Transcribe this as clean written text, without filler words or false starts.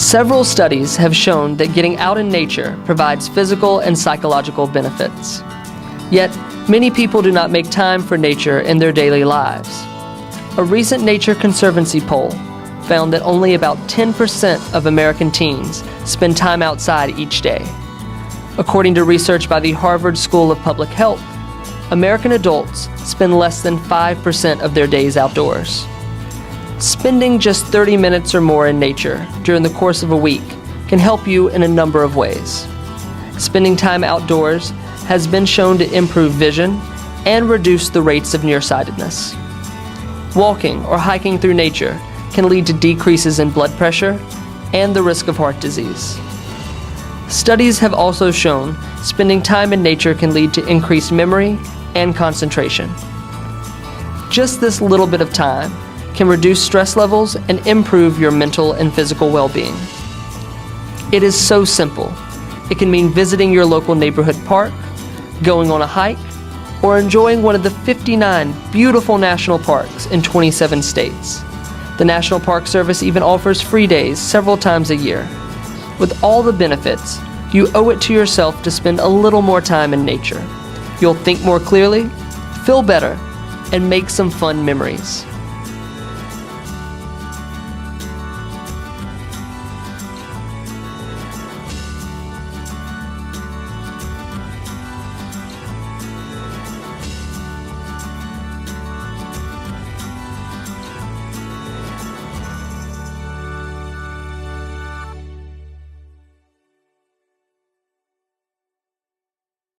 Several studies have shown that getting out in nature provides physical and psychological benefits. Yet, many people do not make time for nature in their daily lives. A recent Nature Conservancy poll found that only about 10% of American teens spend time outside each day. According to research by the Harvard School of Public Health, American adults spend less than 5% of their days outdoors. Spending just 30 minutes or more in nature during the course of a week can help you in a number of ways. Spending time outdoors has been shown to improve vision and reduce the rates of nearsightedness. Walking or hiking through nature can lead to decreases in blood pressure and the risk of heart disease. Studies have also shown spending time in nature can lead to increased memory and concentration. Just this little bit of time can reduce stress levels and improve your mental and physical well-being. It is so simple. It can mean visiting your local neighborhood park, going on a hike, or enjoying one of the 59 beautiful national parks in 27 states. The National Park Service even offers free days several times a year. With all the benefits, you owe it to yourself to spend a little more time in nature. You'll think more clearly, feel better, and make some fun memories.